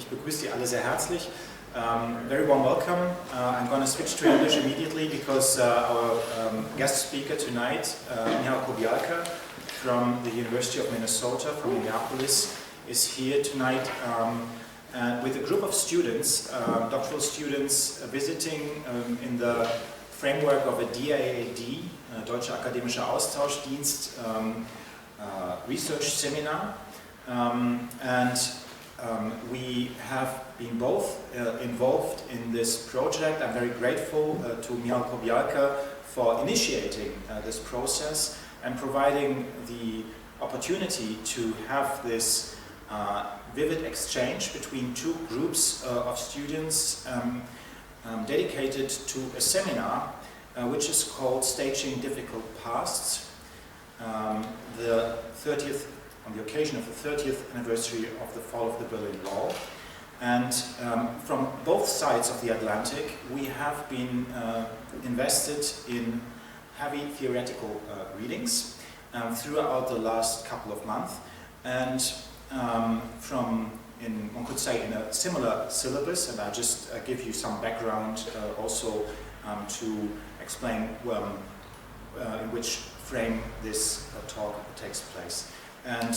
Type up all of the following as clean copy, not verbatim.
Ich begrüße Sie alle sehr herzlich. Very warm welcome. I'm going to switch to English immediately because our guest speaker tonight, Michal Kobialka from the University of Minnesota, from Minneapolis, is here tonight with a group of students, doctoral students, visiting in the framework of a DAAD, Deutscher Akademischer Austauschdienst, research seminar. We have been both involved in this project. I'm very grateful to Michal Kobialka for initiating this process and providing the opportunity to have this vivid exchange between two groups of students dedicated to a seminar which is called Staging Difficult Pasts, on the occasion of the 30th anniversary of the fall of the Berlin Wall. And from both sides of the Atlantic, we have been invested in heavy theoretical readings throughout the last couple of months. And one could say, in a similar syllabus, and I'll just give you some background also to explain in which frame this talk takes place. And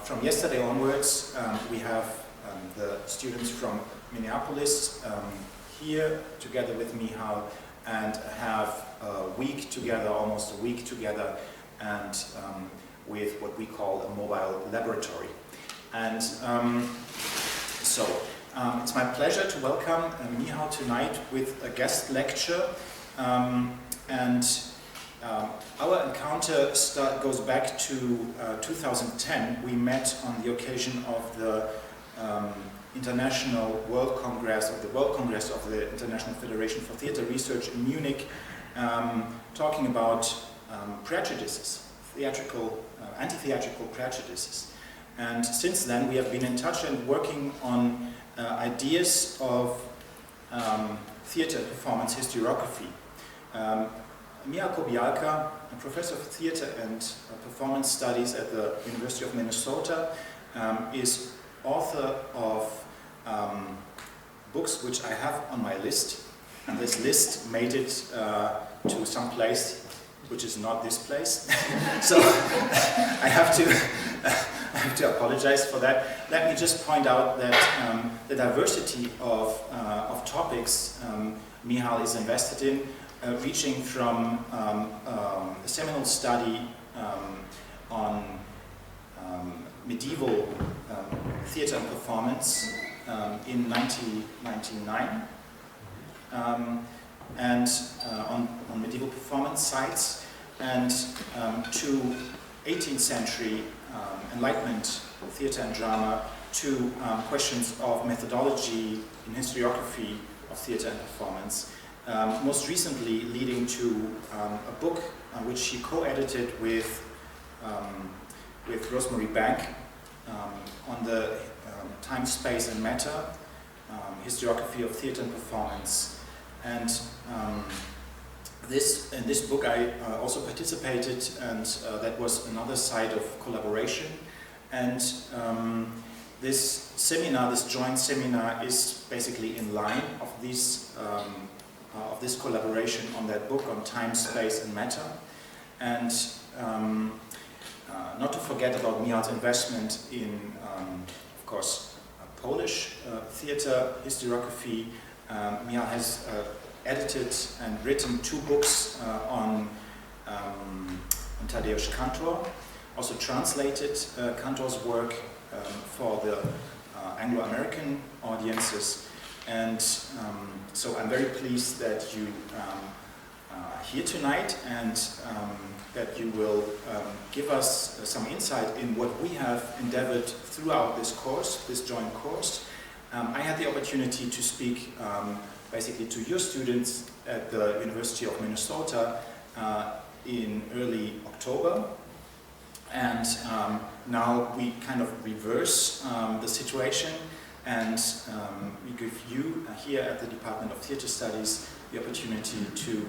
from yesterday onwards, we have the students from Minneapolis here together with Michal, and have a week together, almost a week together, and with what we call a mobile laboratory. And it's my pleasure to welcome Michal tonight with a guest lecture. Our encounter goes back to 2010. We met on the occasion of the International World Congress, of the International Federation for Theatre Research in Munich, talking about prejudices, anti-theatrical prejudices. And since then we have been in touch and working on ideas of theatre performance historiography. Michal Kobialka, a professor of theatre and performance studies at the University of Minnesota, is author of books which I have on my list, and this list made it to some place which is not this place. So I have to apologize for that. Let me just point out that the diversity of topics Michal is invested in, reaching from a seminal study on medieval theatre and performance in 1999, and on medieval performance sites, and to 18th century Enlightenment theatre and drama, to questions of methodology in historiography of theatre and performance. Most recently leading to a book which she co-edited with Rosemary Bank on the time, space and matter, historiography of theatre and performance. And in this book I also participated, and that was another side of collaboration. And this joint seminar is basically in line of this collaboration on that book on time, space and matter. And not to forget about Michal's investment in, of course, Polish theatre historiography. Michal has edited and written two books on Tadeusz Kantor, also translated Kantor's work for the Anglo-American audiences. And so I'm very pleased that you are here tonight, and that you will give us some insight in what we have endeavored throughout this course, this joint course. I had the opportunity to speak basically to your students at the University of Minnesota in early October. And now we kind of reverse the situation, and we give you here at the Department of Theatre Studies the opportunity to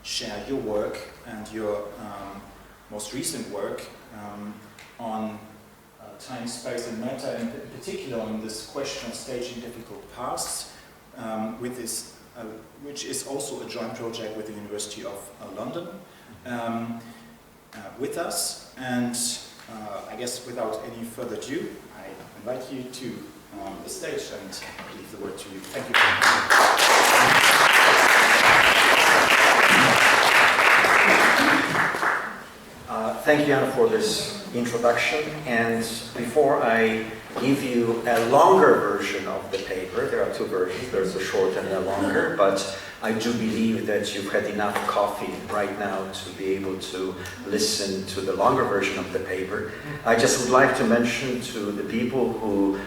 share your work and your most recent work on time, space and matter, and in particular on this question of staging difficult pasts, with this, which is also a joint project with the University of London, with us. And I guess without any further ado, I invite you to the stage and leave the word to you. Thank you very much. Thank you, Anna, for this introduction. And before I give you a longer version of the paper, there are two versions, there's a short and a longer, but I do believe that you've had enough coffee right now to be able to listen to the longer version of the paper. I just would like to mention to the people who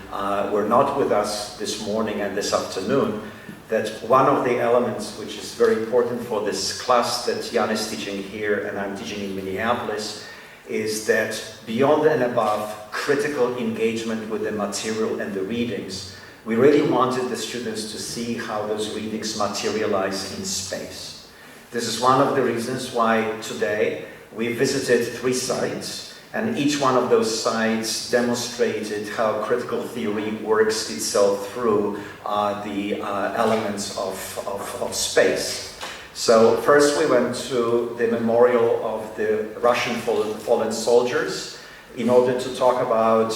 were not with us this morning and this afternoon that one of the elements which is very important for this class that Jan is teaching here and I'm teaching in Minneapolis is that beyond and above critical engagement with the material and the readings, we really wanted the students to see how those readings materialize in space. This is one of the reasons why today we visited 3 sites, and each one of those sites demonstrated how critical theory works itself through the elements of space. So first we went to the memorial of the Russian fallen soldiers in order to talk about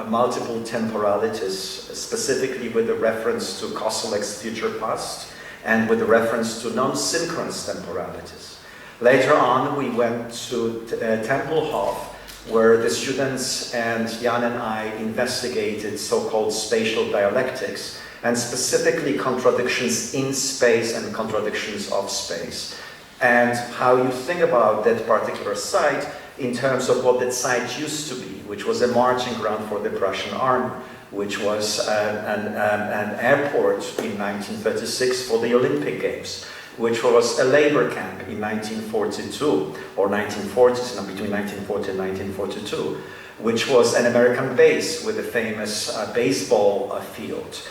multiple temporalities, specifically with a reference to Koselleck's future past and with a reference to non-synchronous temporalities. Later on, we went to Tempelhof, where the students and Jan and I investigated so-called spatial dialectics, and specifically contradictions in space and contradictions of space, and how you think about that particular site in terms of what that site used to be, which was a marching ground for the Prussian army, which was an airport in 1936 for the Olympic Games, which was a labor camp in 1942, or 1940s, between 1940 and 1942, which was an American base with a famous baseball field,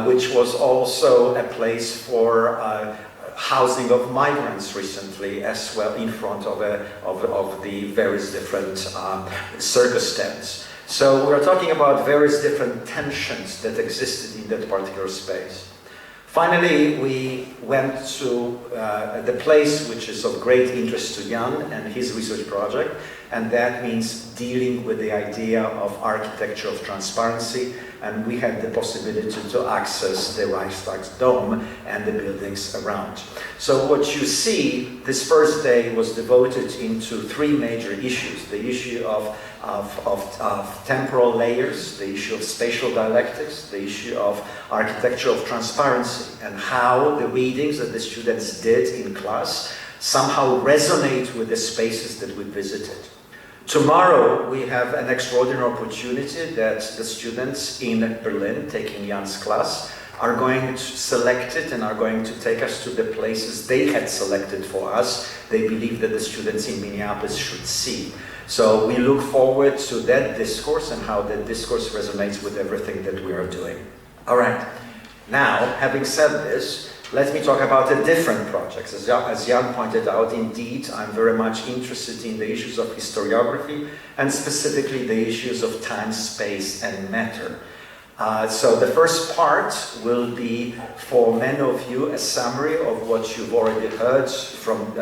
which was also a place for housing of migrants recently, as well in front of the various different circus tents. So we're talking about various different tensions that existed in that particular space. Finally, we went to the place which is of great interest to Jan and his research project, and that means dealing with the idea of architecture of transparency, and we had the possibility to access the Reichstag's dome and the buildings around. So what you see, this first day was devoted into 3 major issues: the issue of temporal layers, the issue of spatial dialectics, the issue of architecture of transparency, and how the readings that the students did in class somehow resonate with the spaces that we visited. Tomorrow we have an extraordinary opportunity that the students in Berlin, taking Jan's class, are going to select it and are going to take us to the places they had selected for us. They believe that the students in Minneapolis should see. So we look forward to that discourse and how that discourse resonates with everything that we are doing. All right, now having said this, let me talk about a different project. As Jan pointed out, indeed, I'm very much interested in the issues of historiography and specifically the issues of time, space, and matter. So the first part will be, for many of you, a summary of what you've already heard from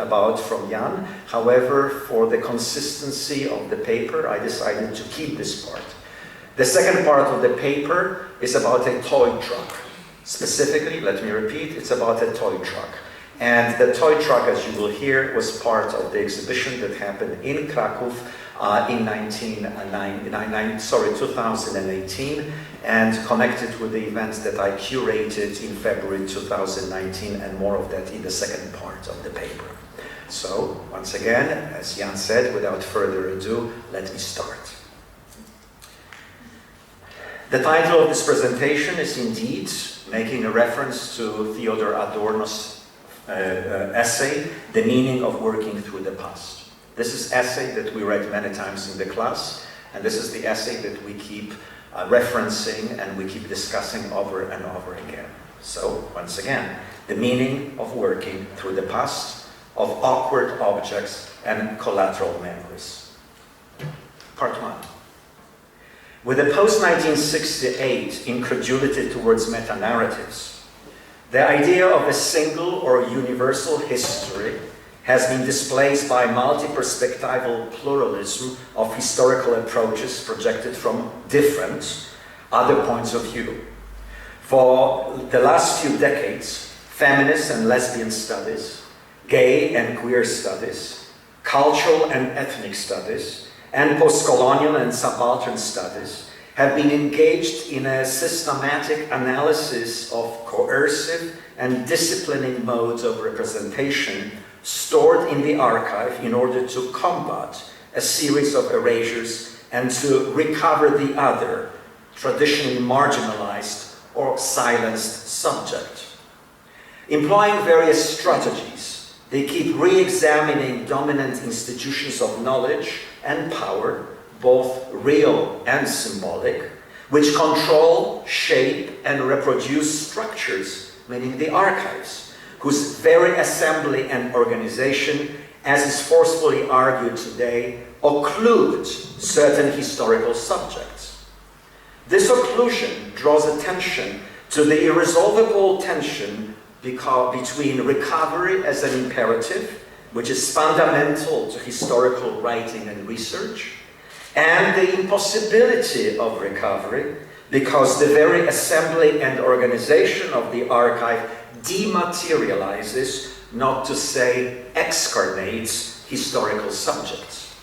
Jan. However, for the consistency of the paper, I decided to keep this part. The second part of the paper is about a toy truck. Specifically, let me repeat, it's about a toy truck. And the toy truck, as you will hear, was part of the exhibition that happened in Krakow in 2018, and connected with the events that I curated in February 2019, and more of that in the second part of the paper. So, once again, as Jan said, without further ado, let me start. The title of this presentation is indeed making a reference to Theodor Adorno's essay, The Meaning of Working Through the Past. This is essay that we read many times in the class, and this is the essay that we keep referencing and we keep discussing over and over again. So, once again, the meaning of working through the past, of awkward objects and collateral memories. Part 1. With the post-1968 incredulity towards meta-narratives, the idea of a single or universal history has been displaced by multi-perspectival pluralism of historical approaches projected from different other points of view. For the last few decades, feminist and lesbian studies, gay and queer studies, cultural and ethnic studies, and post-colonial and subaltern studies have been engaged in a systematic analysis of coercive and disciplining modes of representation stored in the archive in order to combat a series of erasures and to recover the other, traditionally marginalized or silenced subject. Employing various strategies, they keep re-examining dominant institutions of knowledge and power, both real and symbolic, which control, shape, and reproduce structures, meaning the archives, whose very assembly and organization, as is forcefully argued today, occlude certain historical subjects. This occlusion draws attention to the irresolvable tension between recovery as an imperative, which is fundamental to historical writing and research, and the impossibility of recovery because the very assembly and organization of the archive dematerializes, not to say excarnates, historical subjects.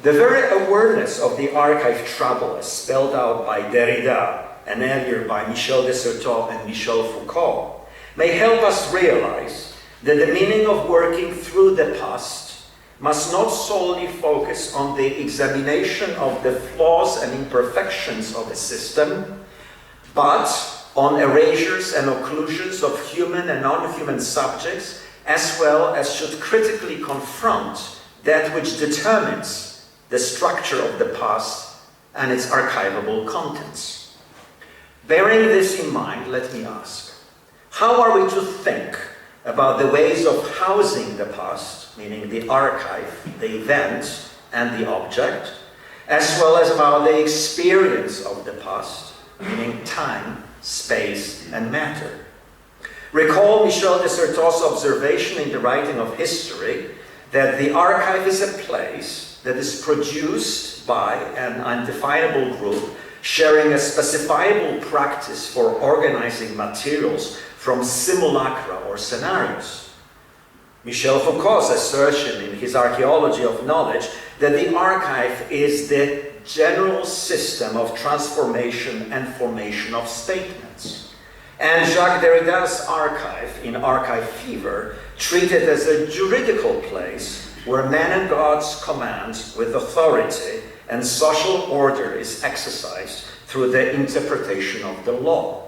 The very awareness of the archive trouble, as spelled out by Derrida and earlier by Michel de Certeau and Michel Foucault, may help us realize that the meaning of working through the past must not solely focus on the examination of the flaws and imperfections of a system, but on erasures and occlusions of human and non-human subjects, as well as should critically confront that which determines the structure of the past and its archivable contents. Bearing this in mind, let me ask, how are we to think about the ways of housing the past, meaning the archive, the event, and the object, as well as about the experience of the past, meaning time, space, and matter? Recall Michel de Certeau's observation in the writing of history that the archive is a place that is produced by an undefinable group sharing a specifiable practice for organizing materials from simulacra or scenarios. Michel Foucault's assertion in his Archaeology of Knowledge that the archive is the general system of transformation and formation of statements. And Jacques Derrida's archive, in Archive Fever, treated as a juridical place where man and God's command with authority and social order is exercised through the interpretation of the law.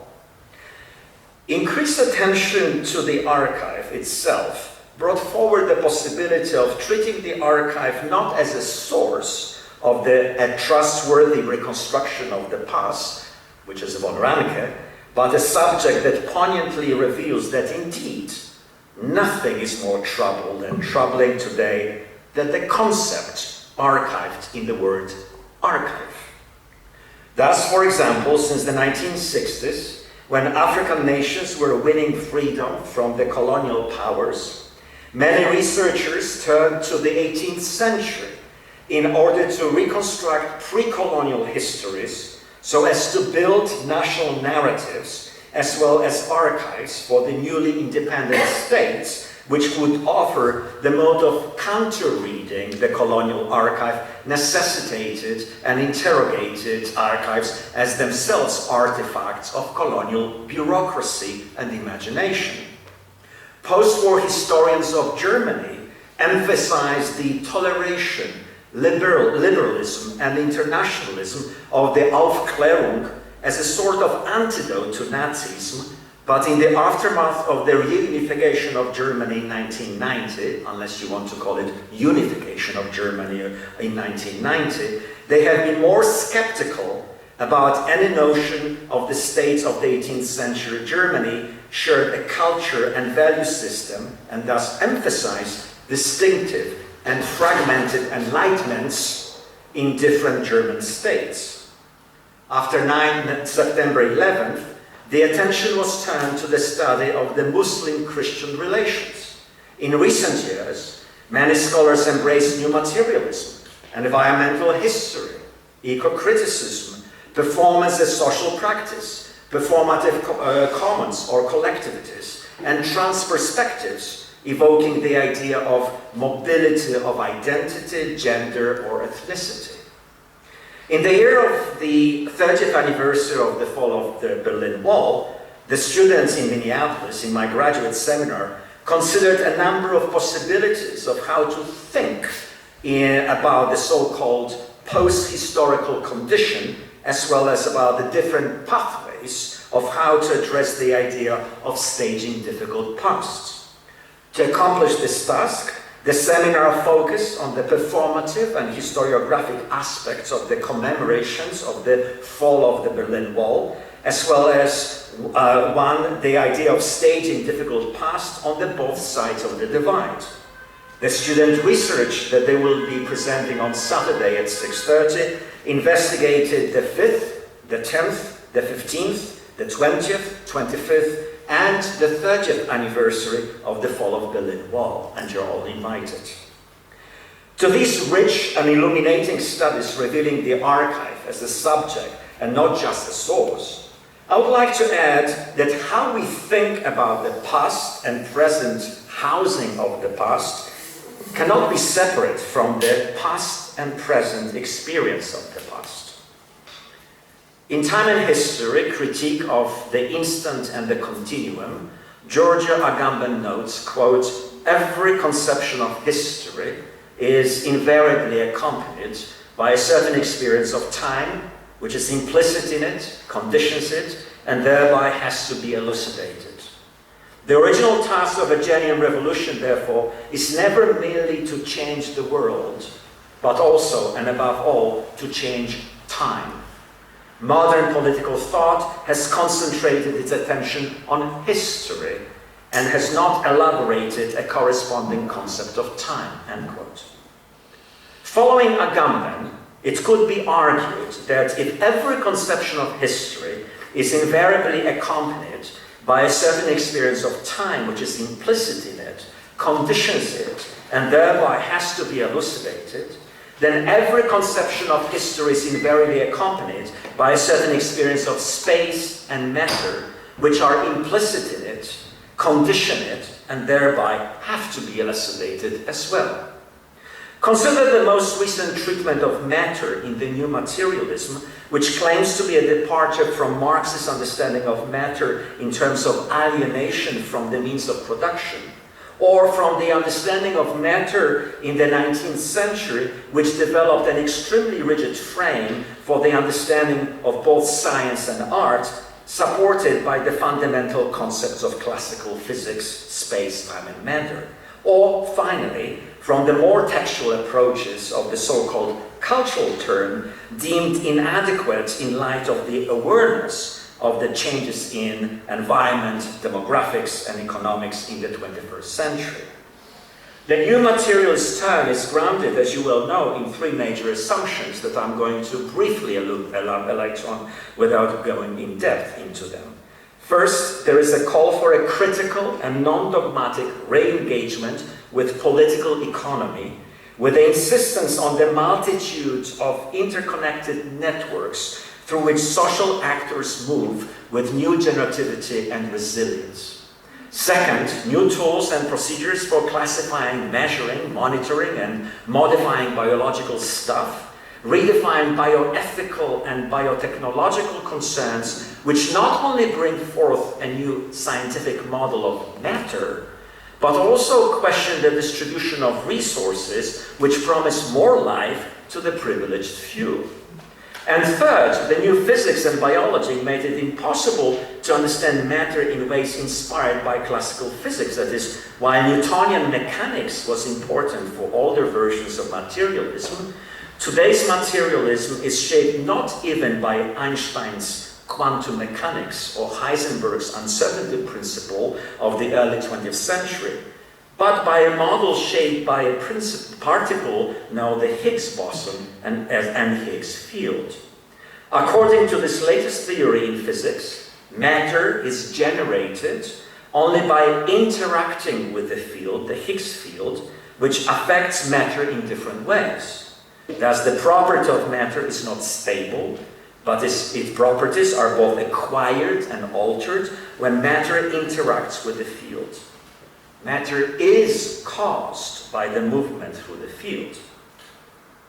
Increased attention to the archive itself brought forward the possibility of treating the archive not as a source of a trustworthy reconstruction of the past, which is von Ranke, but a subject that poignantly reveals that indeed nothing is more troubled and troubling today than the concept archived in the word archive. Thus, for example, since the 1960s, when African nations were winning freedom from the colonial powers, many researchers turned to the 18th century in order to reconstruct pre-colonial histories so as to build national narratives as well as archives for the newly independent states, which would offer the mode of counter-reading the colonial archive necessitated and interrogated archives as themselves artifacts of colonial bureaucracy and imagination. Post-war historians of Germany emphasized the toleration, liberalism, and internationalism of the Aufklärung as a sort of antidote to Nazism, but in the aftermath of the reunification of Germany in 1990, unless you want to call it unification of Germany in 1990, they have been more skeptical about any notion of the states of the 18th century Germany shared a culture and value system and thus emphasized distinctive and fragmented enlightenments in different German states. After September 11th, the attention was turned to the study of the Muslim-Christian relations. In recent years, many scholars embrace new materialism, environmental history, eco-criticism, performance as social practice, performative commons or collectivities, and trans-perspectives, evoking the idea of mobility of identity, gender, or ethnicity. In the year of the 30th anniversary of the fall of the Berlin Wall, the students in Minneapolis, in my graduate seminar, considered a number of possibilities of how to think about the so-called post-historical condition, as well as about the different pathways of how to address the idea of staging difficult pasts. To accomplish this task, the seminar focused on the performative and historiographic aspects of the commemorations of the fall of the Berlin Wall, as well as the idea of staging difficult past on the both sides of the divide. The student research that they will be presenting on Saturday at 6:30 investigated the 5th, the 10th, the 15th, the 20th, 25th, and the 30th anniversary of the fall of the Berlin Wall, and you're all invited. To these rich and illuminating studies revealing the archive as a subject and not just a source, I would like to add that how we think about the past and present housing of the past cannot be separate from the past and present experience of the past. In Time and History, Critique of the Instant and the Continuum, Georgia Agamben notes, quote, "Every conception of history is invariably accompanied by a certain experience of time, which is implicit in it, conditions it, and thereby has to be elucidated. The original task of a genuine revolution, therefore, is never merely to change the world, but also, and above all, to change time. Modern political thought has concentrated its attention on history and has not elaborated a corresponding concept of time," end quote. Following Agamben, it could be argued that if every conception of history is invariably accompanied by a certain experience of time which is implicit in it, conditions it, and thereby has to be elucidated, then every conception of history is invariably accompanied by a certain experience of space and matter, which are implicit in it, condition it, and thereby have to be elucidated as well. Consider the most recent treatment of matter in the new materialism, which claims to be a departure from Marx's understanding of matter in terms of alienation from the means of production, or from the understanding of matter in the 19th century, which developed an extremely rigid frame for the understanding of both science and art, supported by the fundamental concepts of classical physics, space, time, and matter. Or, finally, from the more textual approaches of the so-called cultural turn, deemed inadequate in light of the awareness of the changes in environment, demographics, and economics in the 21st century. The new materialist turn is grounded, as you well know, in three major assumptions that I'm going to briefly elaborate on without going in depth into them. First, there is a call for a critical and non-dogmatic re-engagement with political economy, with the insistence on the multitude of interconnected networks through which social actors move with new generativity and resilience. Second, new tools and procedures for classifying, measuring, monitoring, and modifying biological stuff, redefine bioethical and biotechnological concerns, which not only bring forth a new scientific model of matter, but also question the distribution of resources which promise more life to the privileged few. And third, the new physics and biology made it impossible to understand matter in ways inspired by classical physics. That is, while Newtonian mechanics was important for older versions of materialism, today's materialism is shaped not even by Einstein's quantum mechanics or Heisenberg's uncertainty principle of the early 20th century, but by a model shaped by a particle, now the Higgs boson and Higgs field. According to this latest theory in physics, matter is generated only by interacting with the field, the Higgs field, which affects matter in different ways. Thus, the property of matter is not stable, but its properties are both acquired and altered when matter interacts with the field. Matter is caused by the movement through the field.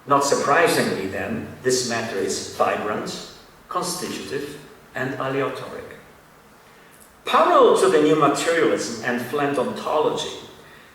Not surprisingly, then, this matter is vibrant, constitutive, and aleatoric. Parallel to the new materialism and Flint ontology,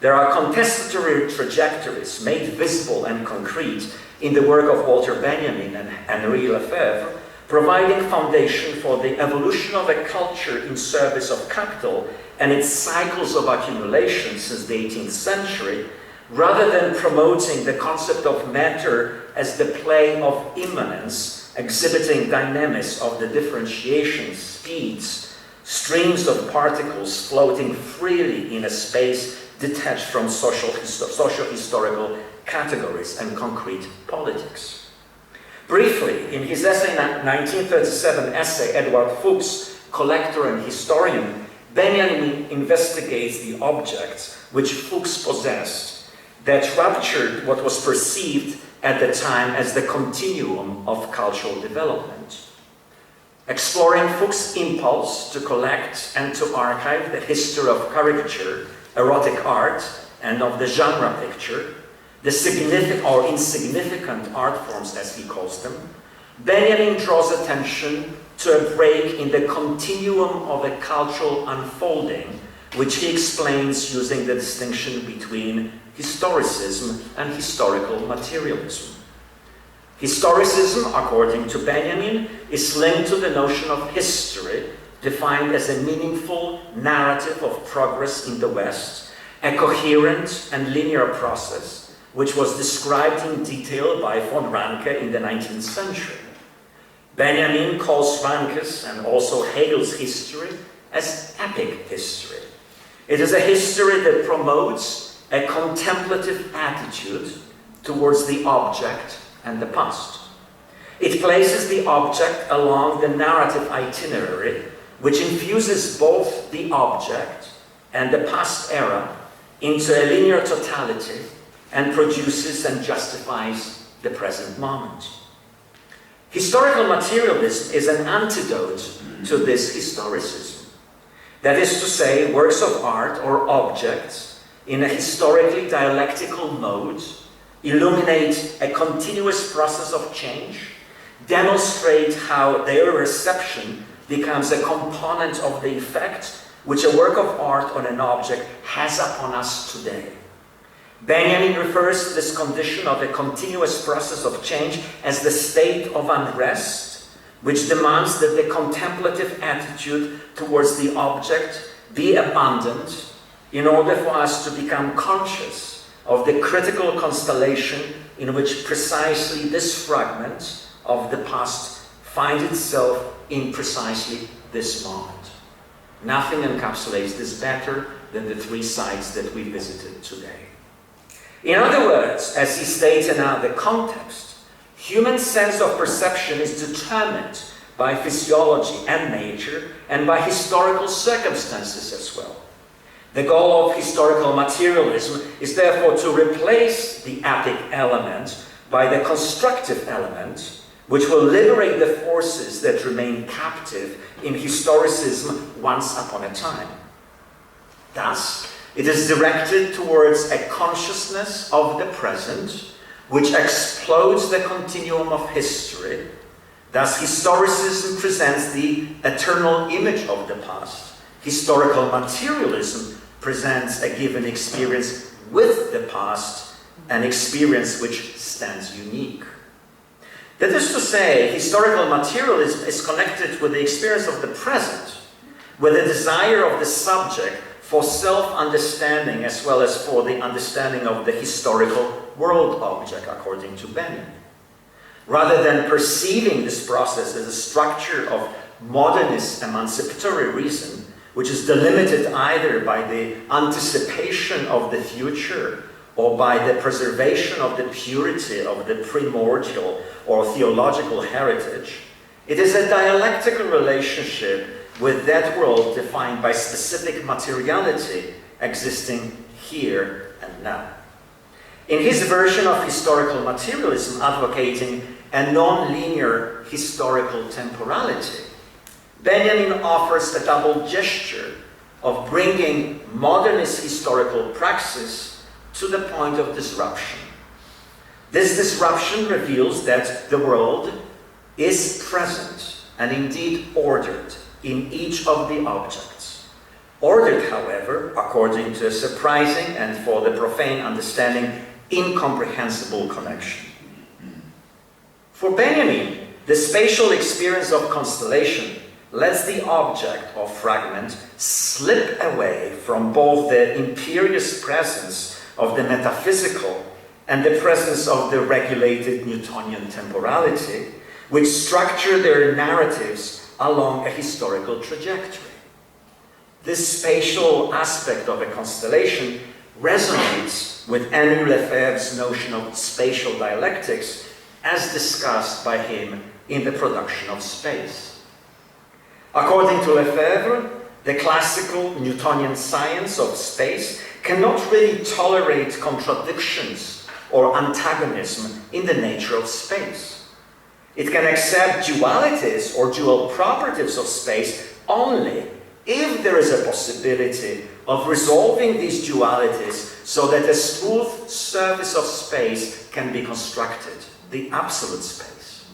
there are contestatory trajectories made visible and concrete in the work of Walter Benjamin and Henri Lefebvre, providing foundation for the evolution of a culture in service of capital and its cycles of accumulation since the 18th century, rather than promoting the concept of matter as the plane of immanence, exhibiting dynamics of the differentiation, speeds, streams of particles floating freely in a space detached from socio-historical categories and concrete politics. Briefly, in his 1937 essay, Edward Fuchs, Collector and Historian, Benjamin investigates the objects which Fuchs possessed that ruptured what was perceived at the time as the continuum of cultural development. Exploring Fuchs' impulse to collect and to archive the history of caricature, erotic art, and of the genre picture, the significant or insignificant art forms as he calls them, Benjamin draws attention to a break in the continuum of a cultural unfolding, which he explains using the distinction between historicism and historical materialism. Historicism, according to Benjamin, is linked to the notion of history, defined as a meaningful narrative of progress in the West, a coherent and linear process, which was described in detail by von Ranke in the 19th century. Benjamin calls Ranke's and also Hegel's history as epic history. It is a history that promotes a contemplative attitude towards the object and the past. It places the object along the narrative itinerary, which infuses both the object and the past era into a linear totality and produces and justifies the present moment. Historical materialism is an antidote to this historicism. That is to say, works of art or objects in a historically dialectical mode illuminate a continuous process of change, demonstrate how their reception becomes a component of the effect which a work of art on an object has upon us today. Benjamin refers to this condition of a continuous process of change as the state of unrest, which demands that the contemplative attitude towards the object be abundant in order for us to become conscious of the critical constellation in which precisely this fragment of the past finds itself in precisely this moment. Nothing encapsulates this better than the three sites that we visited today. In other words, as he states in another context, human sense of perception is determined by physiology and nature and by historical circumstances as well. The goal of historical materialism is therefore to replace the epic element by the constructive element, which will liberate the forces that remain captive in historicism once upon a time. Thus, it is directed towards a consciousness of the present, which explodes the continuum of history. Thus, historicism presents the eternal image of the past. Historical materialism presents a given experience with the past, an experience which stands unique. That is to say, historical materialism is connected with the experience of the present, with the desire of the subject for self-understanding as well as for the understanding of the historical world object, according to Benjamin. Rather than perceiving this process as a structure of modernist emancipatory reason, which is delimited either by the anticipation of the future or by the preservation of the purity of the primordial or theological heritage, It is a dialectical relationship with that world defined by specific materiality existing here and now. In his version of historical materialism advocating a non-linear historical temporality, Benjamin offers a double gesture of bringing modernist historical praxis to the point of disruption. This disruption reveals that the world is present and indeed ordered in each of the objects. Ordered, however, according to a surprising and for the profane understanding incomprehensible connection. For Benjamin, the spatial experience of constellation lets the object or fragment slip away from both the imperious presence of the metaphysical and the presence of the regulated Newtonian temporality, which structure their narratives along a historical trajectory. This spatial aspect of a constellation resonates with Henri Lefebvre's notion of spatial dialectics as discussed by him in The Production of Space. According to Lefebvre, the classical Newtonian science of space cannot really tolerate contradictions or antagonism in the nature of space. It can accept dualities or dual properties of space only if there is a possibility of resolving these dualities so that a smooth surface of space can be constructed, the absolute space.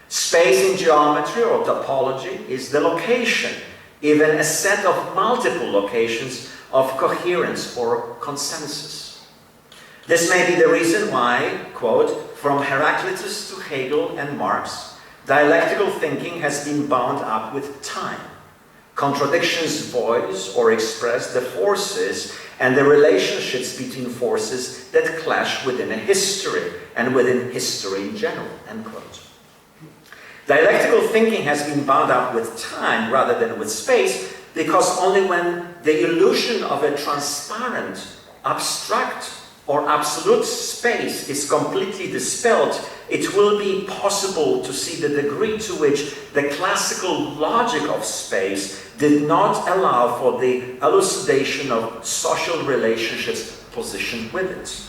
Space in geometry or topology is the location, even a set of multiple locations of coherence or consensus. This may be the reason why, quote, from Heraclitus to Hegel and Marx, dialectical thinking has been bound up with time. Contradictions voice or express the forces and the relationships between forces that clash within a history and within history in general, end quote. Dialectical thinking has been bound up with time rather than with space because only when the illusion of a transparent, abstract, or absolute space is completely dispelled, it will be possible to see the degree to which the classical logic of space did not allow for the elucidation of social relationships positioned with it.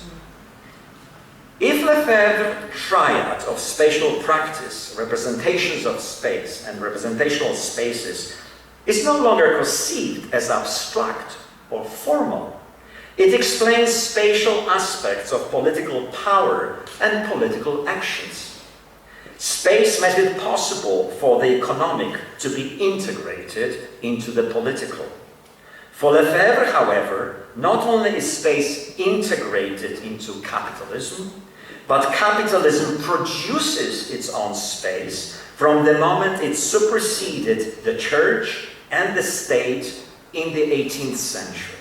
If Lefebvre's triad of spatial practice, representations of space, and representational spaces is no longer conceived as abstract or formal, it explains spatial aspects of political power and political actions. Space makes it possible for the economic to be integrated into the political. For Lefebvre, however, not only is space integrated into capitalism, but capitalism produces its own space from the moment it superseded the church and the state in the 18th century.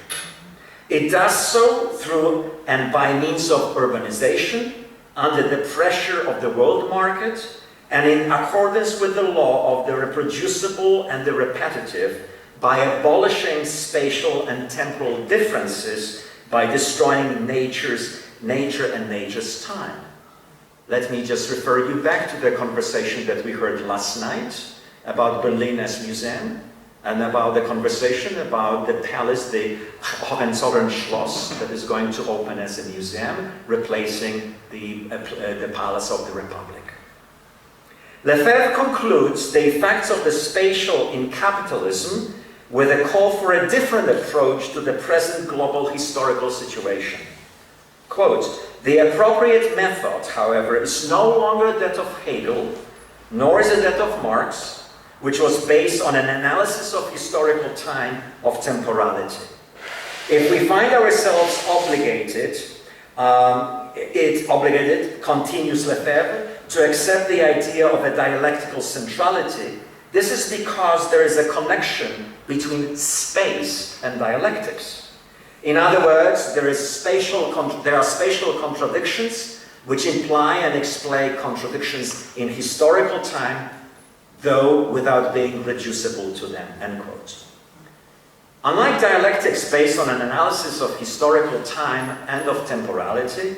It does so through and by means of urbanization, under the pressure of the world market, and in accordance with the law of the reproducible and the repetitive, by abolishing spatial and temporal differences, by destroying nature and nature's time. Let me just refer you back to the conversation that we heard last night about Berlin as museum, and about the conversation about the palace, the Hohenzollern-Schloss, that is going to open as a museum, replacing the Palace of the Republic. Lefebvre concludes the effects of the spatial in capitalism with a call for a different approach to the present global historical situation. Quote, the appropriate method, however, is no longer that of Hegel, nor is it that of Marx, which was based on an analysis of historical time of temporality. If we find ourselves obligated, continues Lefebvre, to accept the idea of a dialectical centrality, this is because there is a connection between space and dialectics. In other words, there are spatial contradictions which imply and explain contradictions in historical time, though without being reducible to them, end quote. Unlike dialectics based on an analysis of historical time and of temporality,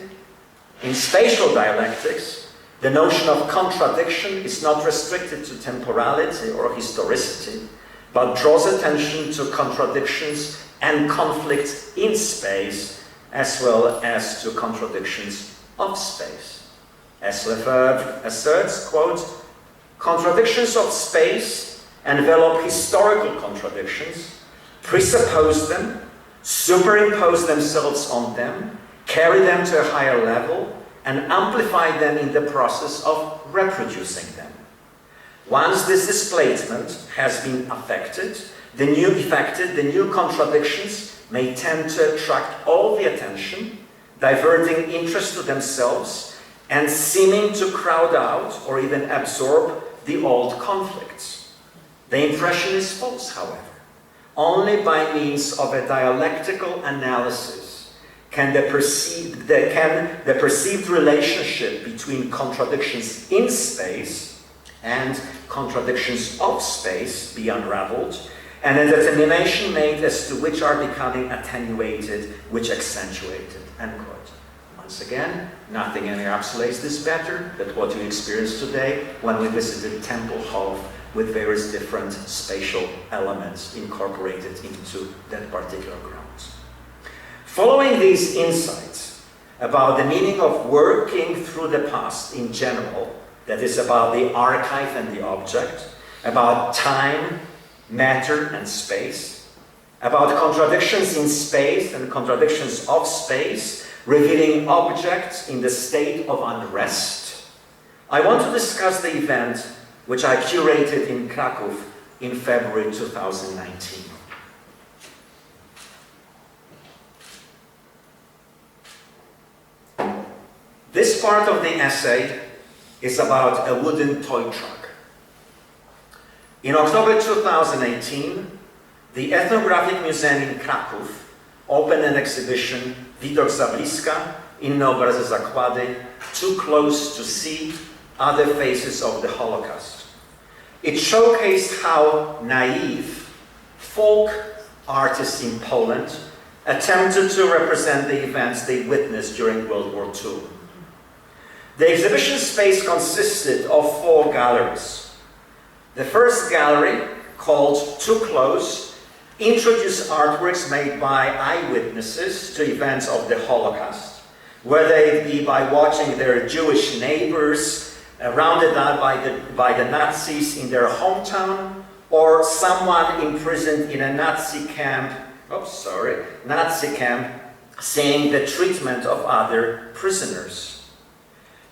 in spatial dialectics, The notion of contradiction is not restricted to temporality or historicity, but draws attention to contradictions and conflicts in space, as well as to contradictions of space. As Lefebvre asserts, quote, contradictions of space envelop historical contradictions, presuppose them, superimpose themselves on them, carry them to a higher level, and amplify them in the process of reproducing them. Once this displacement has been affected, the new contradictions may tend to attract all the attention, diverting interest to themselves and seeming to crowd out or even absorb the old conflicts. The impression is false, however. Only by means of a dialectical analysis can the perceived relationship between contradictions in space and contradictions of space be unraveled, and a determination made as to which are becoming attenuated, which accentuated, end quote. Once again, nothing encapsulates this better than what you experienced today when we visited Temple Hall with various different spatial elements incorporated into that particular grounds. Following these insights about the meaning of working through the past in general, that is about the archive and the object, about time, matter and space, about contradictions in space and contradictions of space, revealing objects in the state of unrest, I want to discuss the event which I curated in Krakow in February 2019. This part of the essay is about a wooden toy truck. In October 2018, the Ethnographic Museum in Krakow opened an exhibition, Widok za bliska, Inne obrazy zakłady, Too Close to See, Other Faces of the Holocaust. It showcased how naive folk artists in Poland attempted to represent the events they witnessed during World War II. The exhibition space consisted of 4 galleries. The first gallery, called Too Close, introduced artworks made by eyewitnesses to events of the Holocaust, whether it be by watching their Jewish neighbors rounded out by the Nazis in their hometown, or someone imprisoned in a Nazi camp, seeing the treatment of other prisoners.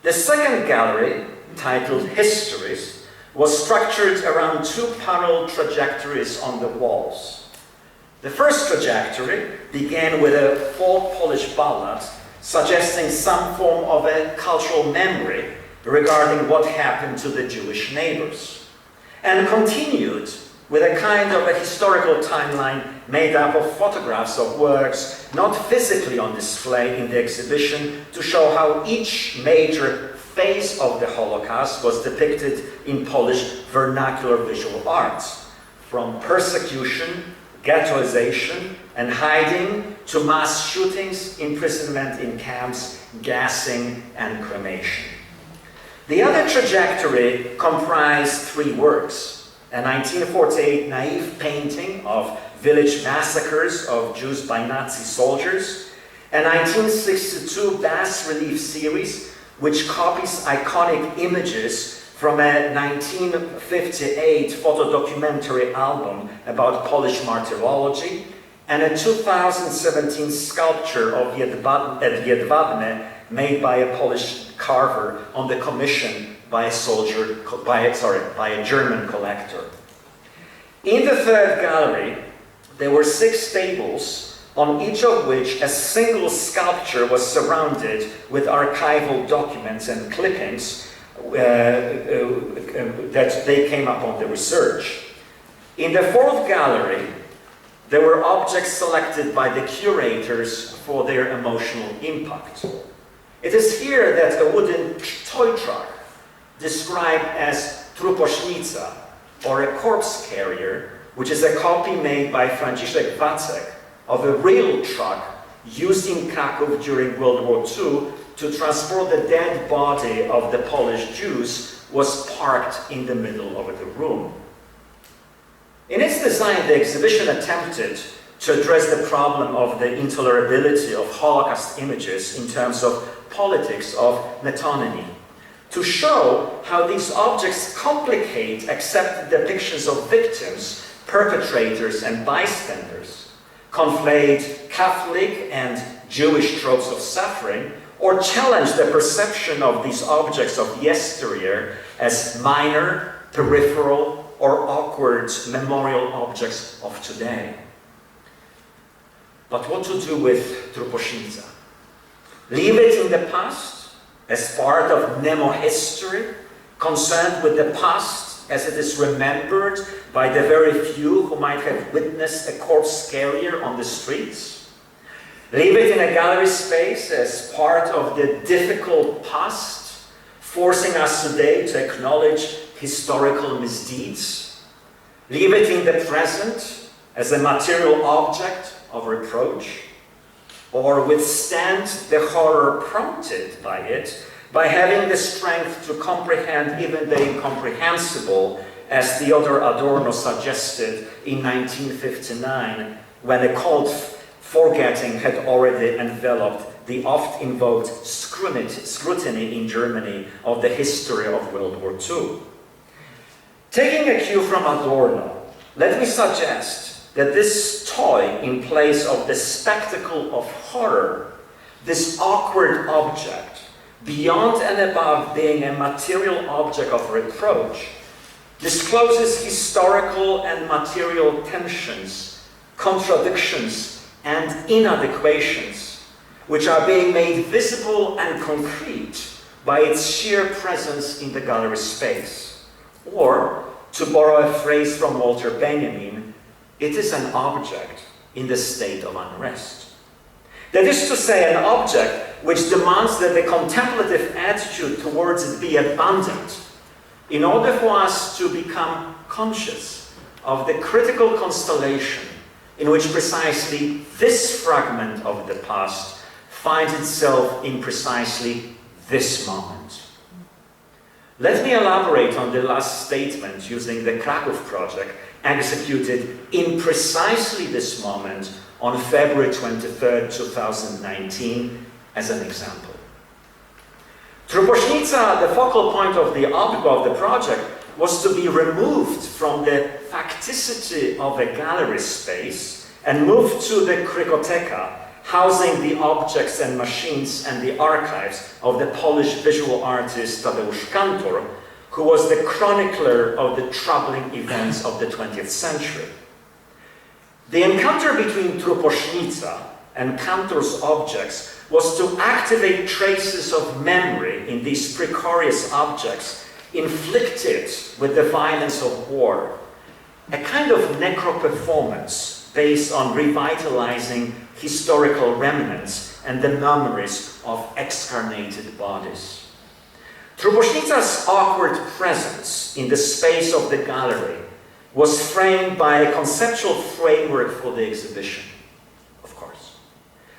The second gallery, titled Histories, was structured around 2 parallel trajectories on the walls. The first trajectory began with a folk Polish ballad suggesting some form of a cultural memory regarding what happened to the Jewish neighbors, and continued with a kind of a historical timeline made up of photographs of works not physically on display in the exhibition to show how each major phase of the Holocaust was depicted in Polish vernacular visual arts, from persecution, ghettoization, and hiding to mass shootings, imprisonment in camps, gassing, and cremation. The other trajectory comprised 3 works: a 1948 naive painting of village massacres of Jews by Nazi soldiers, a 1962 bas-relief series which copies iconic images from a 1958 photodocumentary album about Polish martyrology, and a 2017 sculpture of Jedwabne made by a Polish carver on the commission by a German collector. In the third gallery, there were 6 tables, on each of which a single sculpture was surrounded with archival documents and clippings that they came upon the research. In the fourth gallery, there were objects selected by the curators for their emotional impact. It is here that a wooden toy truck, described as trupośnica, or a corpse carrier, which is a copy made by Franciszek Wacek of a real truck used in Krakow during World War II to transport the dead body of the Polish Jews was parked in the middle of the room. In its design, the exhibition attempted to address the problem of the intolerability of Holocaust images in terms of politics of metonymy, to show how these objects complicate accepted depictions of victims, perpetrators, and bystanders, conflate Catholic and Jewish tropes of suffering, or challenge the perception of these objects of yesteryear as minor, peripheral, or awkward memorial objects of today. But what to do with Trupośnica? Leave it in the past as part of mnemohistory, concerned with the past as it is remembered by the very few who might have witnessed a corpse carrier on the streets? Leave it in a gallery space as part of the difficult past, forcing us today to acknowledge historical misdeeds? Leave it in the present as a material object of reproach? Or withstand the horror prompted by it by having the strength to comprehend even the incomprehensible, as Theodor Adorno suggested in 1959, when a cold forgetting had already enveloped the oft-invoked scrutiny in Germany of the history of World War II. Taking a cue from Adorno, let me suggest that this toy in place of the spectacle of horror, this awkward object, beyond and above being a material object of reproach, discloses historical and material tensions, contradictions, and inadequations, which are being made visible and concrete by its sheer presence in the gallery space. Or, to borrow a phrase from Walter Benjamin, it is an object in the state of unrest. That is to say, an object which demands that the contemplative attitude towards it be abundant, in order for us to become conscious of the critical constellation in which precisely this fragment of the past finds itself in precisely this moment. Let me elaborate on the last statement using the Kraków project executed in precisely this moment on February 23rd, 2019 as an example. Trupośnica, the focal point of the project, was to be removed from the facticity of a gallery space and moved to the Krykoteka, housing the objects and machines and the archives of the Polish visual artist Tadeusz Kantor, who was the chronicler of the troubling events of the 20th century. The encounter between Trupośnica and Kantor's objects was to activate traces of memory in these precarious objects inflicted with the violence of war, a kind of necro-performance based on revitalizing historical remnants and the memories of excarnated bodies. Trupośnica's awkward presence in the space of the gallery was framed by a conceptual framework for the exhibition, of course.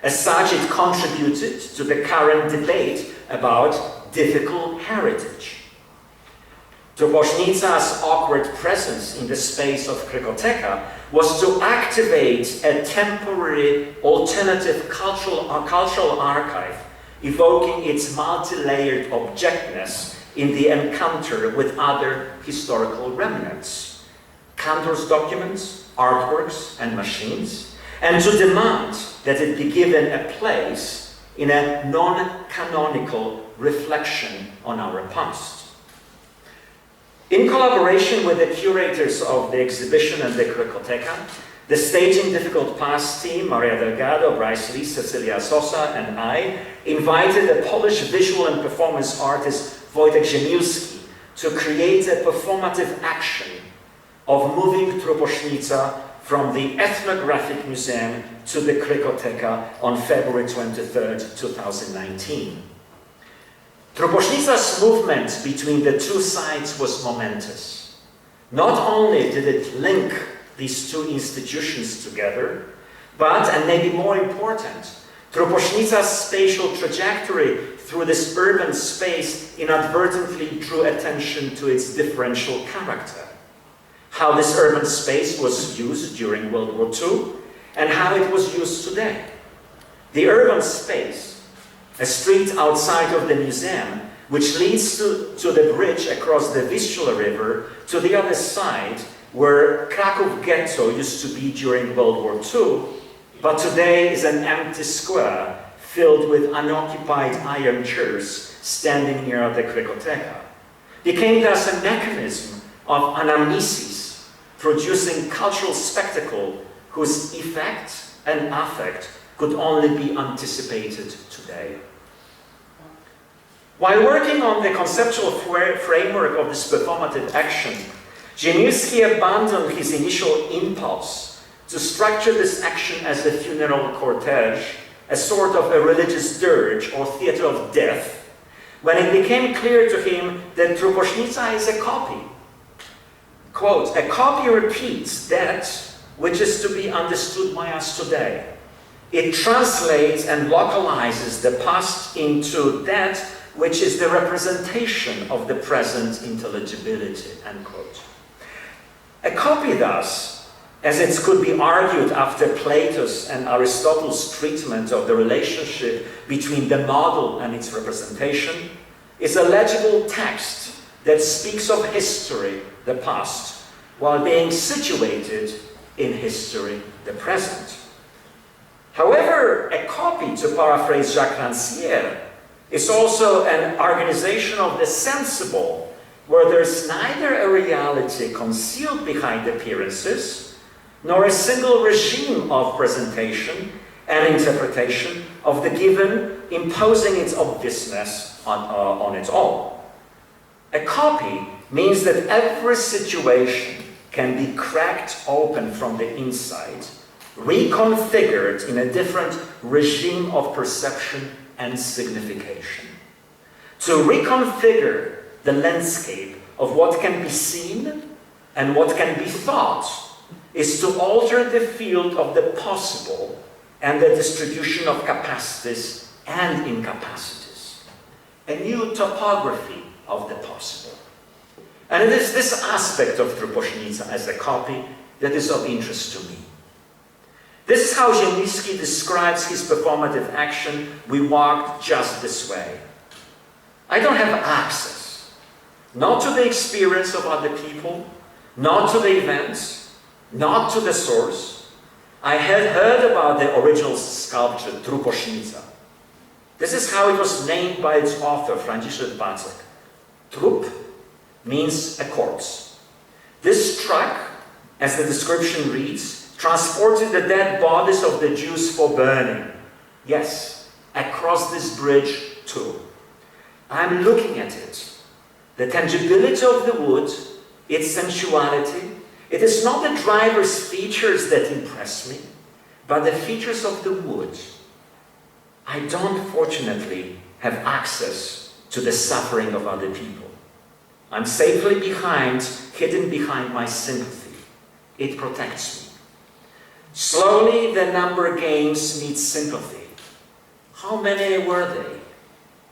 As such, it contributed to the current debate about difficult heritage. Trupośnica's awkward presence in the space of Krykoteka was to activate a temporary alternative cultural archive, evoking its multi-layered objectness in the encounter with other historical remnants, Kantor's documents, artworks, and machines, and to demand that it be given a place in a non-canonical reflection on our past. In collaboration with the curators of the exhibition and the Krykoteka, the Staging Difficult Past team, Maria Delgado, Bryce Lee, Cecilia Sosa, and I, invited the Polish visual and performance artist Wojtek Ziemiłski to create a performative action of moving Trupośnica from the Ethnographic Museum to the Krykoteka on February 23rd, 2019. Trupośnica's movement between the two sites was momentous. Not only did it link these two institutions together, but, and maybe more important, Truposhnica's spatial trajectory through this urban space inadvertently drew attention to its differential character. How this urban space was used during World War II and how it was used today. The urban space, a street outside of the museum, which leads to the bridge across the Vistula River to the other side, where Kraków ghetto used to be during World War II, but today is an empty square filled with unoccupied iron chairs standing near the Krykoteka, became thus a mechanism of anamnesis, producing cultural spectacle whose effect and affect could only be anticipated today. While working on the conceptual framework of this performative action, Ziemiewski abandoned his initial impulse to structure this action as a funeral cortege, a sort of a religious dirge or theater of death, when it became clear to him that Truposhnica is a copy. Quote, a copy repeats that which is to be understood by us today. It translates and localizes the past into that which is the representation of the present intelligibility, end quote. A copy thus, as it could be argued after Plato's and Aristotle's treatment of the relationship between the model and its representation, is a legible text that speaks of history, the past, while being situated in history, the present. However, a copy, to paraphrase Jacques Rancière, is also an organization of the sensible, where there's neither a reality concealed behind appearances, nor a single regime of presentation and interpretation of the given imposing its obviousness on its own. A copy means that every situation can be cracked open from the inside, reconfigured in a different regime of perception and signification. To reconfigure the landscape of what can be seen and what can be thought is to alter the field of the possible and the distribution of capacities and incapacities. A new topography of the possible. And it is this aspect of Truposhnica as a copy that is of interest to me. This is how Ziemiewski describes his performative action. We walked just this way. I don't have access, not to the experience of other people, not to the events, not to the source. I had heard about the original sculpture, Truposhnica. This is how it was named by its author, Franciszek Bacek. Trup means a corpse. This truck, as the description reads, transported the dead bodies of the Jews for burning. Yes, across this bridge too. I'm looking at it. The tangibility of the wood, its sensuality, it is not the driver's features that impress me, but the features of the wood. I don't, fortunately, have access to the suffering of other people. I'm safely hidden behind my sympathy. It protects me. Slowly, the number gains meets sympathy. How many were they?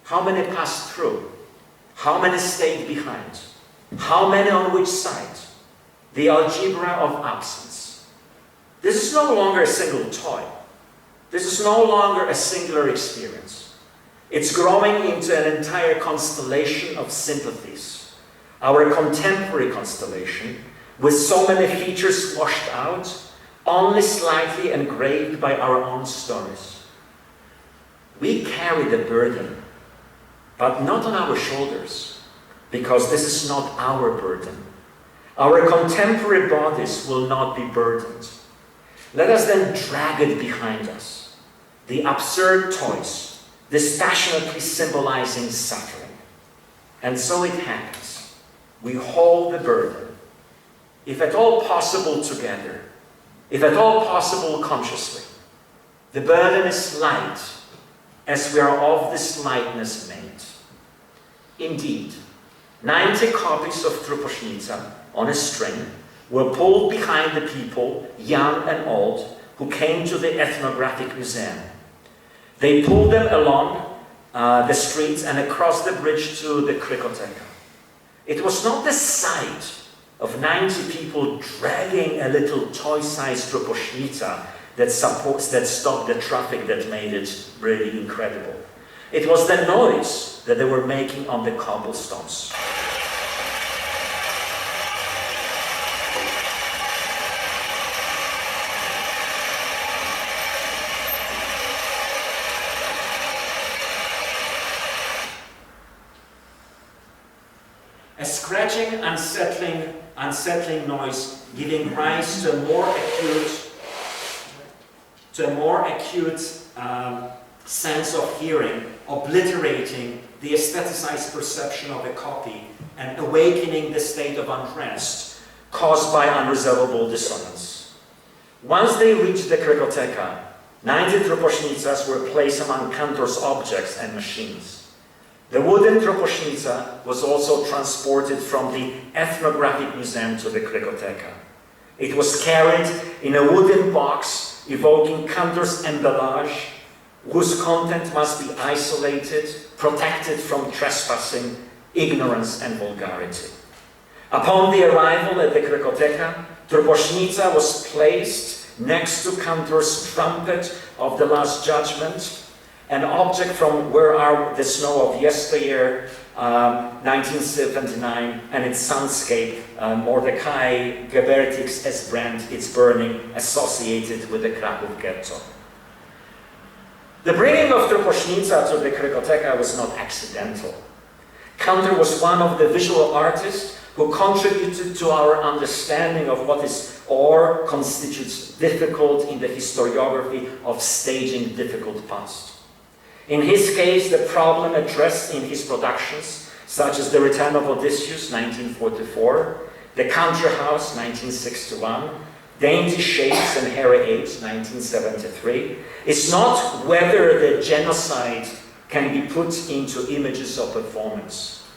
How many passed through? How many stayed behind? How many on which side? The algebra of absence. This is no longer a single toy. This is no longer a singular experience. It's growing into an entire constellation of sympathies. Our contemporary constellation, with so many features washed out, only slightly engraved by our own stories. We carry the burden, but not on our shoulders, because this is not our burden. Our contemporary bodies will not be burdened. Let us then drag it behind us. The absurd toys, dispassionately symbolizing suffering. And so it happens. We hold the burden, if at all possible together, if at all possible consciously. The burden is light, as we are of this lightness made. Indeed, 90 copies of Truposhnica on a string were pulled behind the people, young and old, who came to the ethnographic museum. They pulled them along the streets and across the bridge to the Krykoteka. It was not the sight of 90 people dragging a little toy-sized truposhnica that stopped the traffic that made it really incredible. It was the noise that they were making on the cobblestones. A scratching, unsettling noise giving rise to a more acute sense of hearing, obliterating the aestheticized perception of a copy and awakening the state of unrest caused by unresolvable dissonance. Once they reached the Krykoteka, 90 truposhnicas were placed among Kantor's objects and machines. The wooden truposhnica was also transported from the Ethnographic Museum to the Krykoteka. It was carried in a wooden box evoking Kantor's embellage, whose content must be isolated, protected from trespassing, ignorance and vulgarity. Upon the arrival at the Krykoteka, truposhnica was placed next to Kantor's trumpet of the Last Judgment, an object from Where Are the Snow of Yesteryear, 1979, and its soundscape, Mordecai Gebertig's Es brennt, It's Burning, associated with the Krakow ghetto. The bringing of truposhnica to the Krykoteka was not accidental. Kantor was one of the visual artists who contributed to our understanding of what is or constitutes difficult in the historiography of staging difficult past. In his case, the problem addressed in his productions, such as The Return of Odysseus, 1944, The Country House, 1961, Dainty Shapes and Hairy Apes, 1973, is not whether the genocide can be put into images of performance.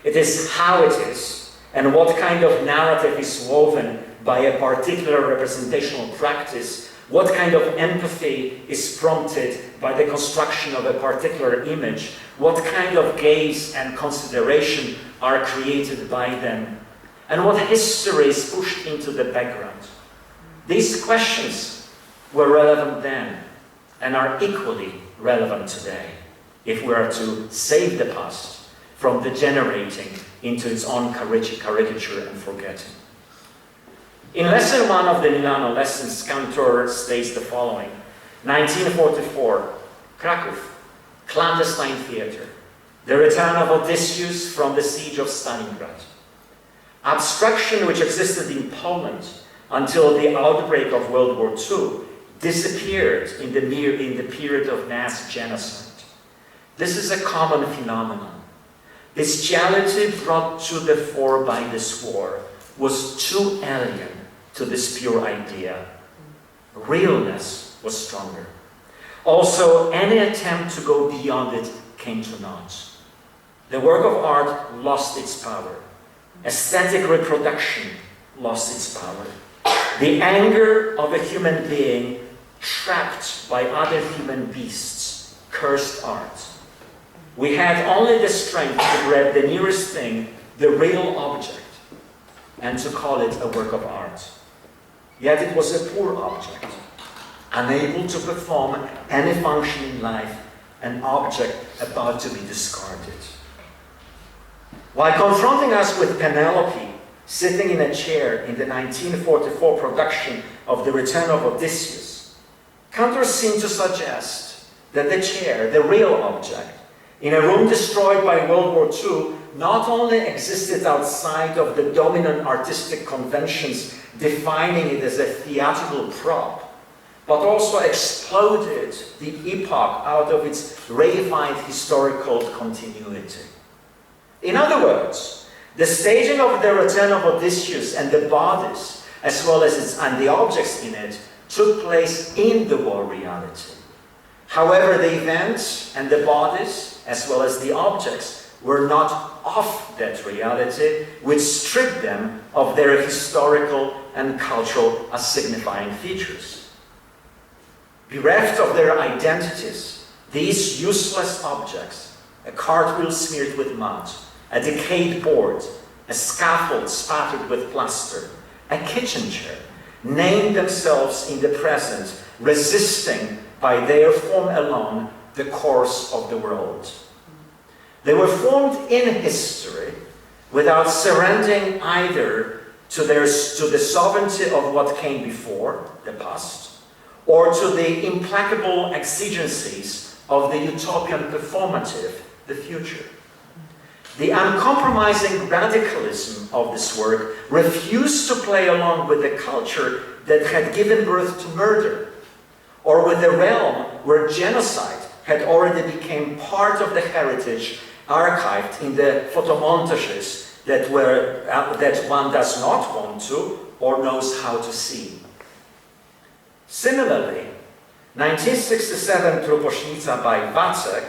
It is how it is, and what kind of narrative is woven by a particular representational practice, what kind of empathy is prompted by the construction of a particular image, what kind of gaze and consideration are created by them, and what history is pushed into the background. These questions were relevant then and are equally relevant today if we are to save the past from degenerating into its own caricature and forgetting. In lesson 1 of the Milano lessons, Kantor states the following: 1944, Krakow, clandestine theater, the return of Odysseus from the siege of Stalingrad. Abstraction which existed in Poland until the outbreak of World War II disappeared in the period of mass genocide. This is a common phenomenon. Bestiality brought to the fore by this war was too alien to this pure idea. Realness was stronger. Also, any attempt to go beyond it came to naught. The work of art lost its power. Aesthetic reproduction lost its power. The anger of a human being trapped by other human beasts cursed art. We had only the strength to grab the nearest thing, the real object, and to call it a work of art. Yet it was a poor object, unable to perform any function in life, an object about to be discarded. While confronting us with Penelope sitting in a chair in the 1944 production of The Return of Odysseus, Kantor seemed to suggest that the chair, the real object, in a room destroyed by World War II, not only existed outside of the dominant artistic conventions defining it as a theatrical prop, but also exploded the epoch out of its reified historical continuity. In other words, the staging of The Return of Odysseus and the bodies, as well as the objects in it, took place in the war reality. However, the events and the bodies, as well as the objects, were not of that reality, which stripped them of their historical and cultural as signifying features. Bereft of their identities, these useless objects, a cartwheel smeared with mud, a decayed board, a scaffold spattered with plaster, a kitchen chair, name themselves in the present, resisting by their form alone the course of the world. They were formed in history without surrendering either to the sovereignty of what came before, the past, or to the implacable exigencies of the utopian performative, the future. The uncompromising radicalism of this work refused to play along with the culture that had given birth to murder, or with the realm where genocide had already become part of the heritage archived in the photomontages that one does not want to or knows how to see. Similarly, 1967 Truposznica by Wacek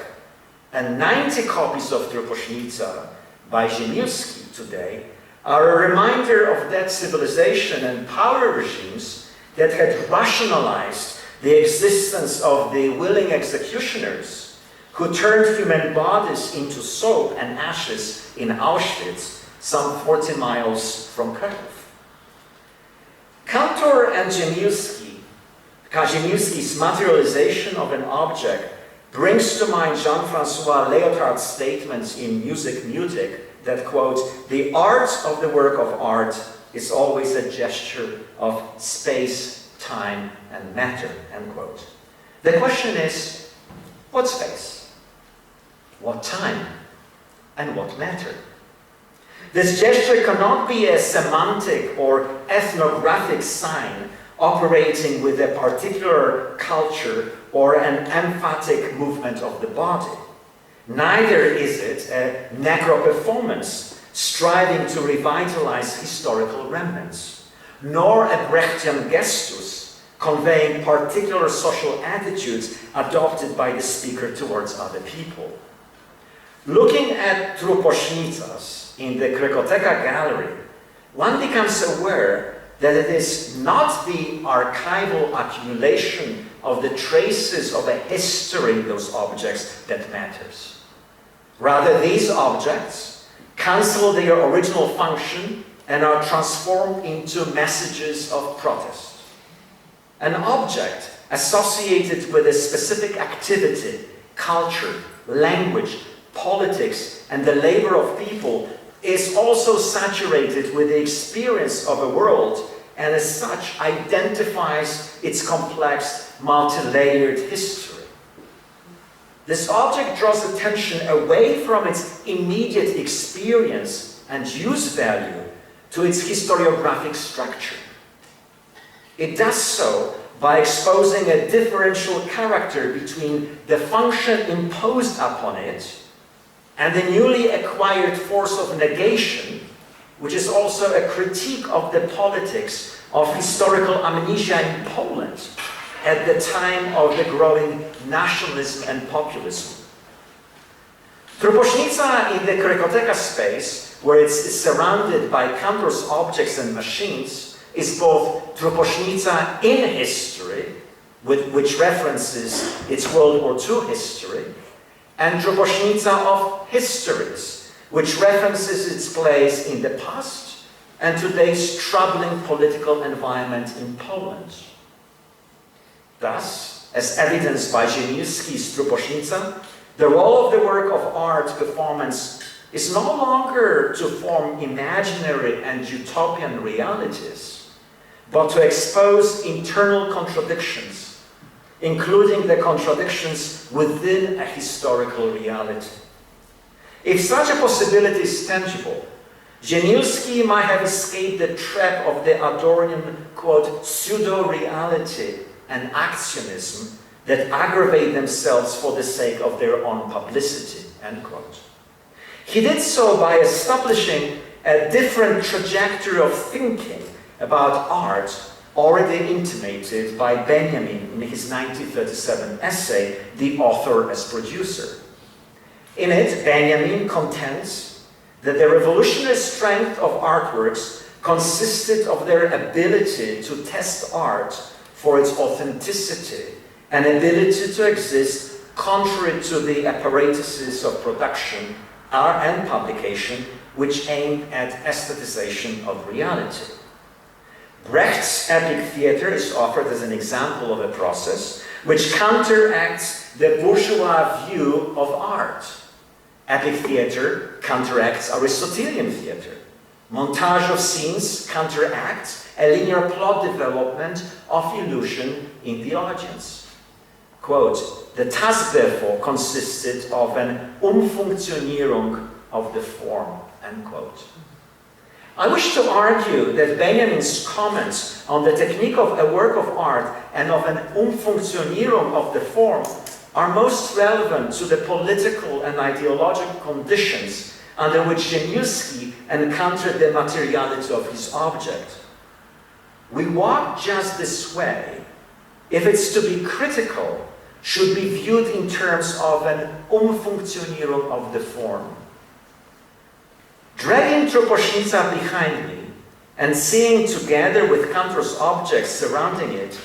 and 90 copies of Truposznica by Ziemiłski today are a reminder of that civilization and power regimes that had rationalized the existence of the willing executioners who turned human bodies into soap and ashes in Auschwitz, some 40 miles from Kraków. Kantor and Ziemiłski's materialization of an object brings to mind Jean-François Lyotard's statements in Music Mutic that, quote, "The art of the work of art is always a gesture of space, time, and matter," end quote. The question is, what space? What time? And what matter? This gesture cannot be a semantic or ethnographic sign operating with a particular culture or an emphatic movement of the body. Neither is it a necro-performance striving to revitalize historical remnants, nor a Brechtian gestus conveying particular social attitudes adopted by the speaker towards other people. Looking at Truposznicas in the Krekoteka gallery, one becomes aware that it is not the archival accumulation of the traces of a history in those objects that matters. Rather, these objects cancel their original function and are transformed into messages of protest. An object associated with a specific activity, culture, language, politics, and the labor of people is also saturated with the experience of a world, and as such identifies its complex, multi-layered history. This object draws attention away from its immediate experience and use value to its historiographic structure. It does so by exposing a differential character between the function imposed upon it and the newly acquired force of negation, which is also a critique of the politics of historical amnesia in Poland at the time of the growing nationalism and populism. Truposznica in the Krekoteka space, where it's surrounded by Kantor's objects and machines, is both Truposznica in history, which references its World War II history, and Truposznica of histories, which references its place in the past and today's troubling political environment in Poland. Thus, as evidenced by Ziemiłski's Truposznica, the role of the work of art performance is no longer to form imaginary and utopian realities, but to expose internal contradictions, including the contradictions within a historical reality. If such a possibility is tangible, Ziemiłski might have escaped the trap of the Adornian, quote, pseudo-reality and actionism that aggravate themselves for the sake of their own publicity, end quote. He did so by establishing a different trajectory of thinking about art already intimated by Benjamin in his 1937 essay, The Author as Producer. In it, Benjamin contends that the revolutionary strength of artworks consisted of their ability to test art for its authenticity and ability to exist contrary to the apparatuses of production and publication which aim at aesthetization of reality. Brecht's epic theater is offered as an example of a process which counteracts the bourgeois view of art. Epic theater counteracts Aristotelian theater. Montage of scenes counteracts a linear plot development of illusion in the audience. Quote, the task therefore consisted of an Umfunktionierung of the form, end quote. I wish to argue that Benjamin's comments on the technique of a work of art and of an Umfunktionierung of the form are most relevant to the political and ideological conditions under which Geniewski encountered the materiality of his object. We walk just this way, if it's to be critical, should be viewed in terms of an Umfunktionierung of the form. Dragging Truposznica behind me and seeing together with Cantor's objects surrounding it,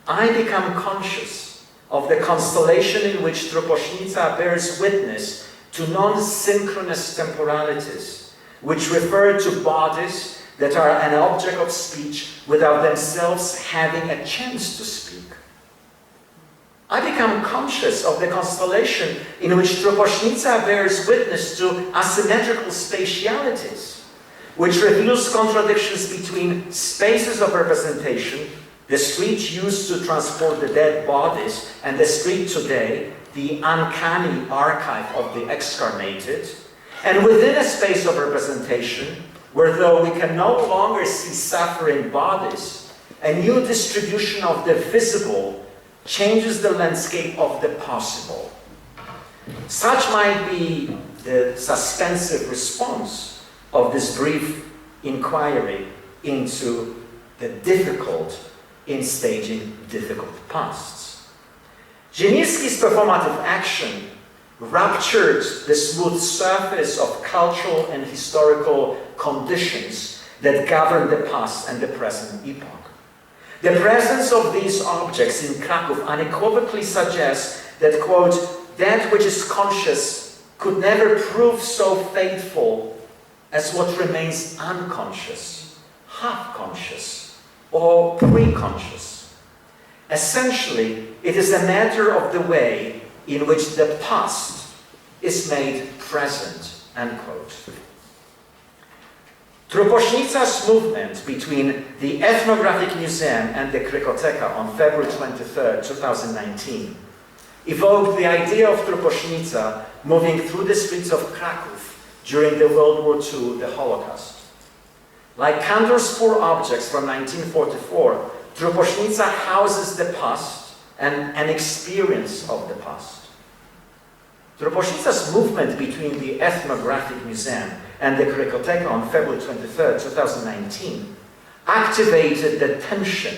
I become conscious of the constellation in which Truposznica bears witness to non-synchronous temporalities, which refer to bodies that are an object of speech without themselves having a chance to speak. I become conscious of the constellation in which Truposznica bears witness to asymmetrical spatialities, which reveals contradictions between spaces of representation, the street used to transport the dead bodies, and the street today, the uncanny archive of the excarnated, and within a space of representation, where though we can no longer see suffering bodies, a new distribution of the visible changes the landscape of the possible. Such might be the suspensive response of this brief inquiry into the difficult in staging difficult pasts. Geniewski's performative action ruptured the smooth surface of cultural and historical conditions that govern the past and the present epoch. The presence of these objects in Kraków unequivocally suggests that, quote, that which is conscious could never prove so faithful as what remains unconscious, half-conscious, or pre-conscious. Essentially, it is a matter of the way in which the past is made present, end quote. Truposznica's movement between the Ethnographic Museum and the Krykoteka on February 23, 2019 evoked the idea of Truposznica moving through the streets of Kraków during the World War II, the Holocaust. Like Cantor's four objects from 1944, Truposznica houses the past and an experience of the past. Truposznica's movement between the Ethnographic Museum and the Krykoteka on February 23, 2019 activated the tension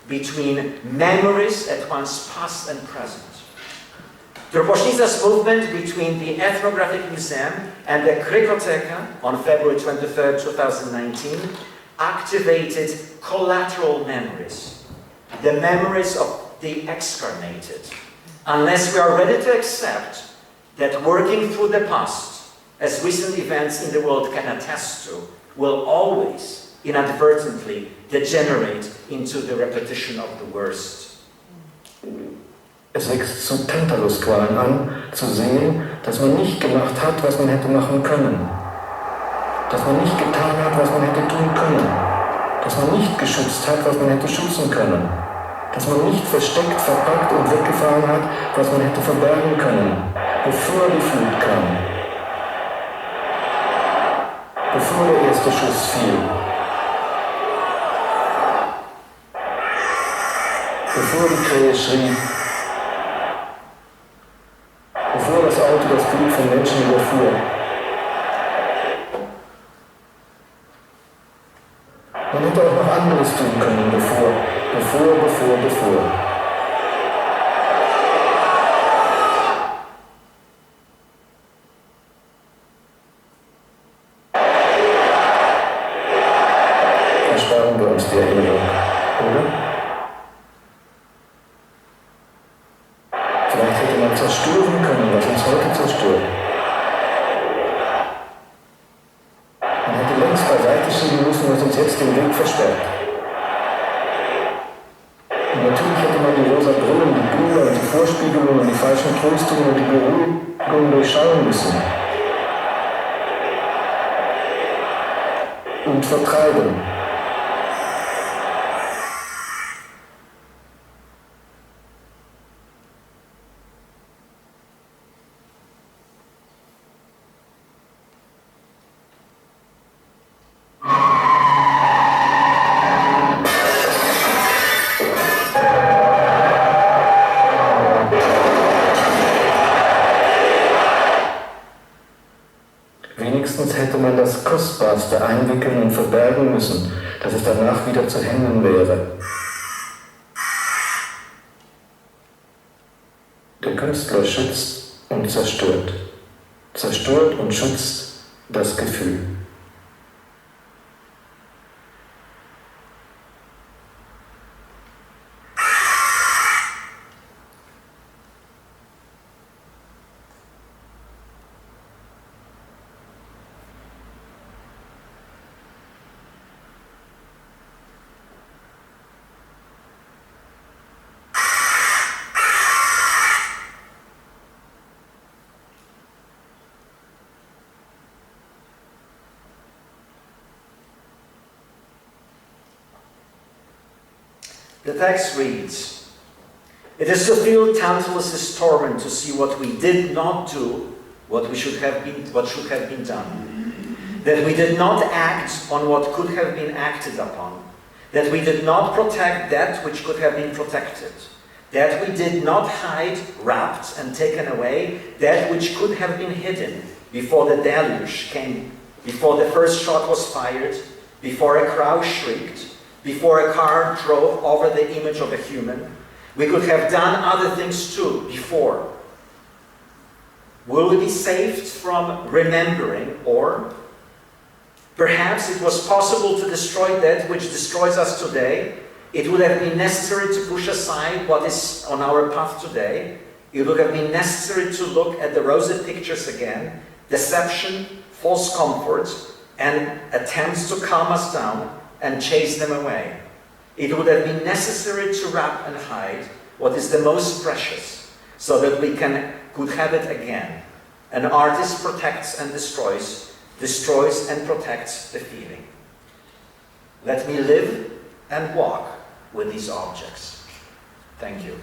between memories at once past and present. Truposznica's movement between the Ethnographic Museum and the Krykoteka on February 23, 2019 activated collateral memories, the memories of the excarnated, unless we are ready to accept that working through the past, as recent events in the world can attest to, will always, inadvertently, degenerate into the repetition of the worst. Es wächst zu Tantalusqualen an, zu sehen, dass man nicht gemacht hat, was man hätte machen können. Dass man nicht getan hat, was man hätte tun können. Dass man nicht geschützt hat, was man hätte schützen können. Dass man nicht versteckt, verpackt und weggefahren hat, was man hätte verbergen können, bevor die Flut kam. Bevor der erste Schuss fiel. Bevor die Krähe schrie. Bevor das Auto das Blut von Menschen überfuhr. Man hätte auch noch anderes tun können, bevor. Ersparen wir uns die Erinnerung, oder? Vielleicht hätte man zerstören können, was uns heute zerstört. Man hätte längst beiseite schieben müssen, was uns jetzt den Weg versperrt. Und natürlich hätte man die rosa Brillen, die Bilder und die Vorspiegelungen und die falschen Tröstungen und die Beruhigungen durchschauen müssen. Und vertreiben. Wenigstens hätte man das Kostbarste einwickeln und verbergen müssen, dass es danach wieder zu hängen wäre. Der Künstler schützt und zerstört. Zerstört und schützt das Gefühl. The text reads, "It is to feel Tantalus' torment to see what we did not do, what should have been done, that we did not act on what could have been acted upon, that we did not protect that which could have been protected, that we did not hide, wrapped, and taken away that which could have been hidden before the deluge came, before the first shot was fired, before a crowd shrieked, before a car drove over the image of a human. We could have done other things too before. Will we be saved from remembering, or perhaps it was possible to destroy that which destroys us today? It would have been necessary to push aside what is on our path today. It would have been necessary to look at the rosy pictures again, deception, false comfort, and attempts to calm us down and chase them away. It would have been necessary to wrap and hide what is the most precious, so that we could have it again. An artist protects and destroys and protects the feeling. Let me live and walk with these objects. Thank you.